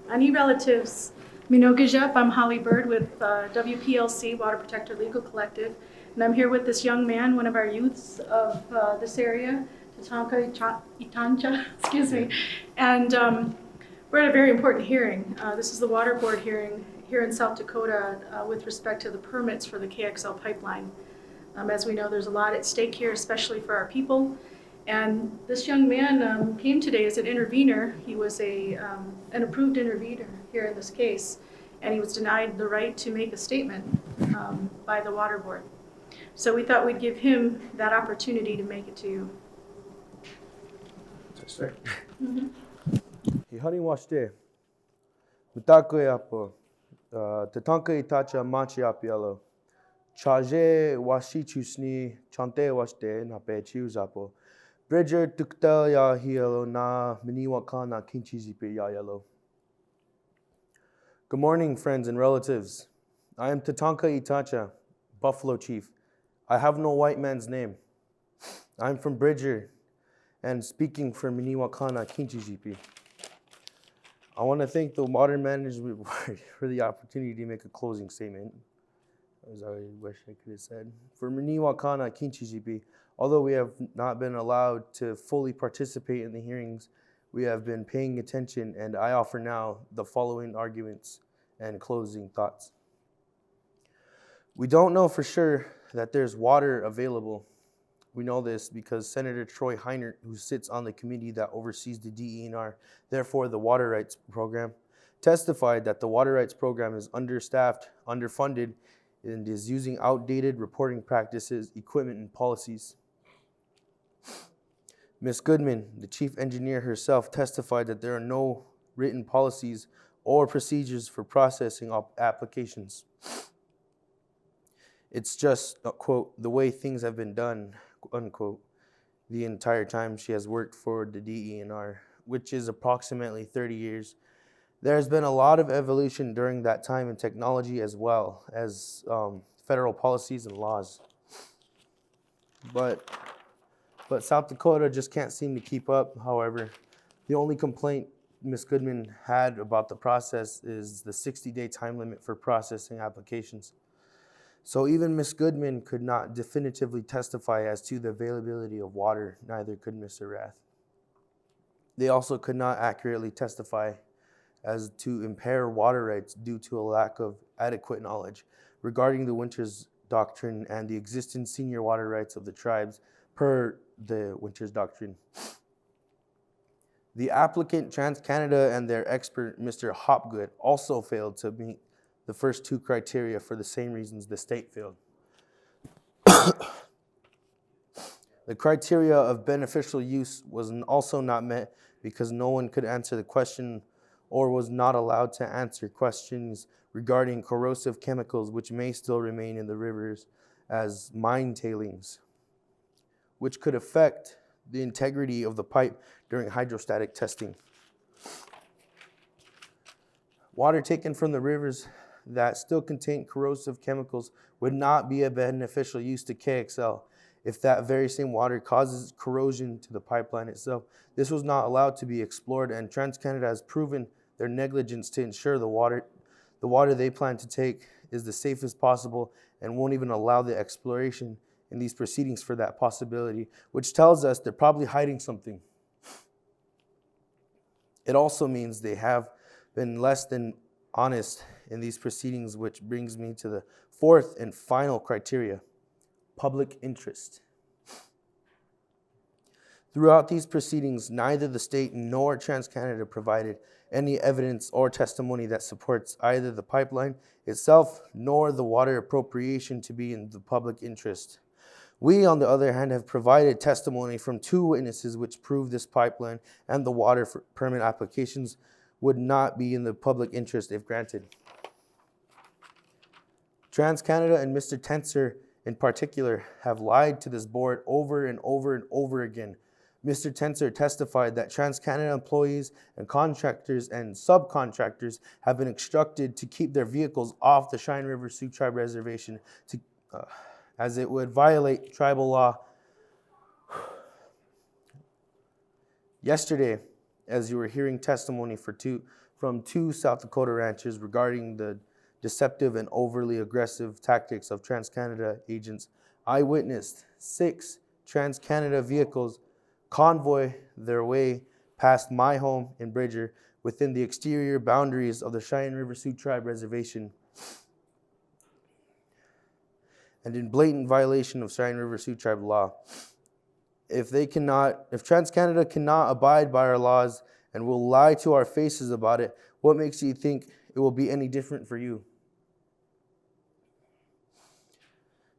Ani relatives, Minogajep, I'm Holly Bird with WPLC, Water Protector Legal Collective, and I'm here with this young man, one of our youths of this area, Tatanka Itancan, excuse me, and we're at a very important hearing. This is the Water Board hearing here in South Dakota with respect to the permits for the KXL pipeline. As we know, there's a lot at stake here, especially for our people. And this young man came today as an intervener. He was an approved intervener here in this case, and he was denied the right to make a statement by the Water Board. So we thought we'd give him that opportunity to make it to you. That's right. Honey washte. Mutako yapo. Tatanka Itancan manchi apialo. Chaje washi chusni chante washte na pe chiuzapo. Bridger tuktel ya hielo na MniWakan Nakicijinpi ya yellow. Good morning, friends and relatives. I am Tatanka Itancan, Buffalo Chief. I have no white man's name. I'm from Bridger and speaking for MniWakan Nakicijinpi. I want to thank the Water Management Board for the opportunity to make a closing statement. As I wish I could have said. For MniWakan Nakicijinpi, although we have not been allowed to fully participate in the hearings, we have been paying attention, and I offer now the following arguments and closing thoughts. We don't know for sure that there's water available. We know this because Senator Troy Heinert, who sits on the committee that oversees the DENR, therefore the Water Rights Program, testified that the Water Rights Program is understaffed, underfunded, and is using outdated reporting practices, equipment, and policies. Ms. Goodman, the chief engineer herself, testified that there are no written policies or procedures for processing applications. It's just, quote, the way things have been done, unquote, the entire time she has worked for the DENR, which is approximately 30 years. There's been a lot of evolution during that time in technology as well as federal policies and laws. But South Dakota just can't seem to keep up. However, the only complaint Ms. Goodman had about the process is the 60-day time limit for processing applications. So even Ms. Goodman could not definitively testify as to the availability of water, neither could Mr. Rath. They also could not accurately testify as to impair water rights due to a lack of adequate knowledge regarding the Winters Doctrine and the existing senior water rights of the tribes per the Winters Doctrine. The applicant, TransCanada, and their expert, Mr. Hopgood, also failed to meet the first two criteria for the same reasons the state failed. The criteria of beneficial use was also not met because no one could answer the question or was not allowed to answer questions regarding corrosive chemicals which may still remain in the rivers as mine tailings, which could affect the integrity of the pipe during hydrostatic testing. Water taken from the rivers that still contain corrosive chemicals would not be a beneficial use to KXL if that very same water causes corrosion to the pipeline itself. This was not allowed to be explored, and TransCanada has proven their negligence to ensure the water they plan to take is the safest possible and won't even allow the exploration in these proceedings for that possibility, which tells us they're probably hiding something. It also means they have been less than honest in these proceedings, which brings me to the fourth and final criteria, public interest. Throughout these proceedings, neither the state nor TransCanada provided any evidence or testimony that supports either the pipeline itself nor the water appropriation to be in the public interest. We, on the other hand, have provided testimony from two witnesses which prove this pipeline and the water permit applications would not be in the public interest if granted. TransCanada and Mr. Tenser in particular have lied to this board over and over and over again. Mr. Tenser testified that TransCanada employees and contractors and subcontractors have been instructed to keep their vehicles off the Cheyenne River Sioux Tribe Reservation as it would violate tribal law. Yesterday, as you were hearing testimony from 2 South Dakota ranches regarding the deceptive and overly aggressive tactics of TransCanada agents. I witnessed 6 TransCanada vehicles convoy their way past my home in Bridger within the exterior boundaries of the Cheyenne River Sioux Tribe Reservation, and in blatant violation of Cheyenne River Sioux Tribe law. If TransCanada cannot abide by our laws and will lie to our faces about it, what makes you think it will be any different for you?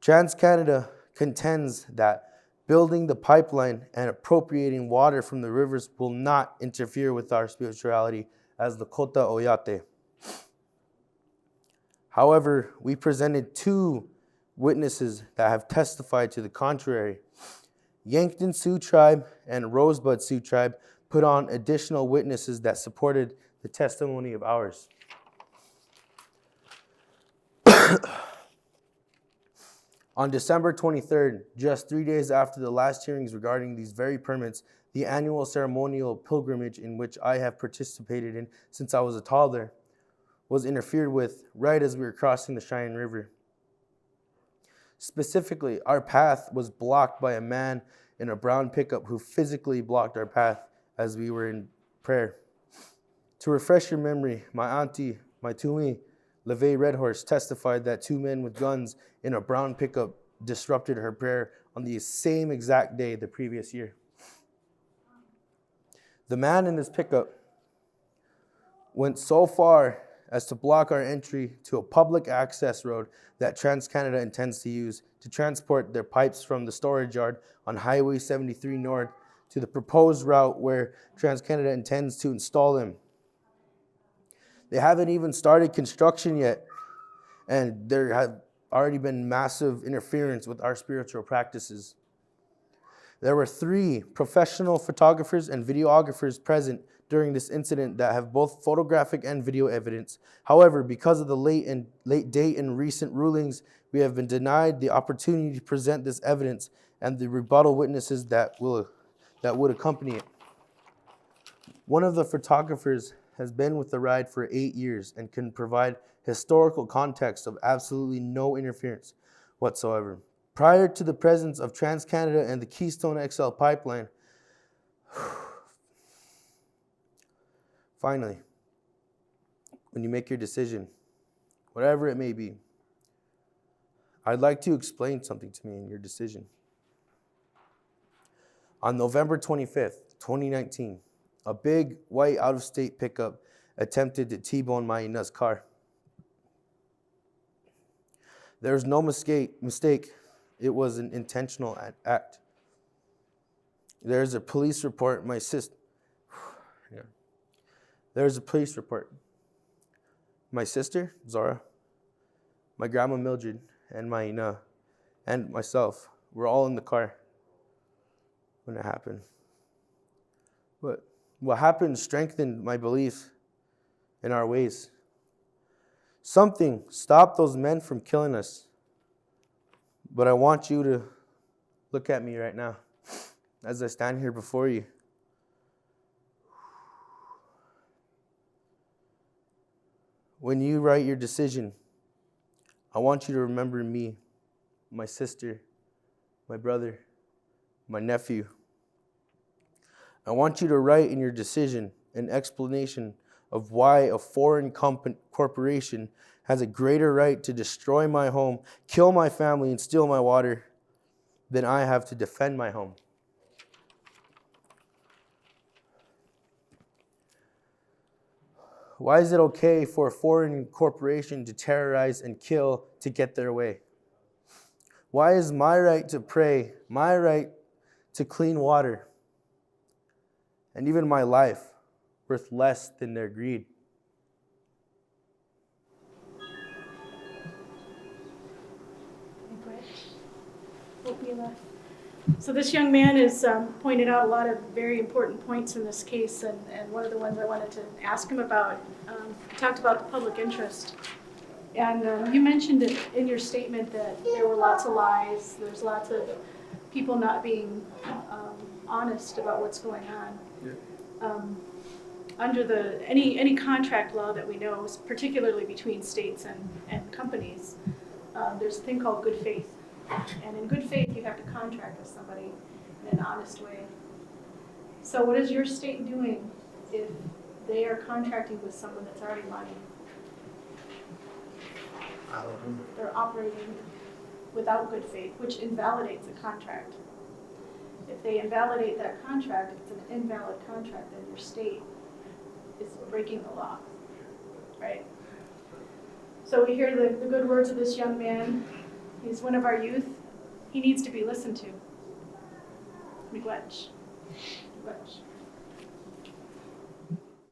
TransCanada contends that building the pipeline and appropriating water from the rivers will not interfere with our spirituality as the Kota Oyate. However, we presented 2 witnesses that have testified to the contrary. Yankton Sioux Tribe and Rosebud Sioux Tribe put on additional witnesses that supported the testimony of ours. On December 23rd, just 3 days after the last hearings regarding these very permits, the annual ceremonial pilgrimage in which I have participated in since I was a toddler was interfered with right as we were crossing the Cheyenne River. Specifically, our path was blocked by a man in a brown pickup who physically blocked our path as we were in prayer. To refresh your memory, my auntie, my tui, LeVay Redhorse, testified that 2 men with guns in a brown pickup disrupted her prayer on the same exact day the previous year. The man in this pickup went so far as to block our entry to a public access road that TransCanada intends to use to transport their pipes from the storage yard on Highway 73 North to the proposed route where TransCanada intends to install them. They haven't even started construction yet, and there have already been massive interference with our spiritual practices. There were 3 professional photographers and videographers present during this incident that have both photographic and video evidence. However, because of the late date and recent rulings, we have been denied the opportunity to present this evidence and the rebuttal witnesses that would accompany it. One of the photographers has been with the ride for 8 years and can provide historical context of absolutely no interference whatsoever. Prior to the presence of TransCanada and the Keystone XL pipeline, finally, when you make your decision, whatever it may be, I'd like to explain something to me in your decision. On November 25th, 2019, a big white out-of-state pickup attempted to T-bone my Ina's car. There's no mistake. It was an intentional act. There's a police report. There's a police report. My sister, Zara, my grandma Mildred, and my Ina, and myself were all in the car when it happened. But what happened strengthened my belief in our ways. Something stopped those men from killing us. But I want you to look at me right now as I stand here before you. When you write your decision, I want you to remember me, my sister, my brother, my nephew. I want you to write in your decision an explanation of why a foreign corporation has a greater right to destroy my home, kill my family, and steal my water than I have to defend my home. Why is it okay for a foreign corporation to terrorize and kill to get their way? Why is my right to pray, my right to clean water, and even my life worth less than their greed? So this young man has pointed out a lot of very important points in this case, and one of the ones I wanted to ask him about, he talked about the public interest. And you mentioned it in your statement that there were lots of lies, there's lots of people not being honest about what's going on. Yeah. under any contract law that we know, particularly between states and companies, there's a thing called good faith. And in good faith, you have to contract with somebody in an honest way. So what is your state doing if they are contracting with someone that's already money? They're operating without good faith, which invalidates a contract. If they invalidate that contract, if it's an invalid contract, then your state is breaking the law, right? So we hear the good words of this young man. He's one of our youth. He needs to be listened to. MniWakan.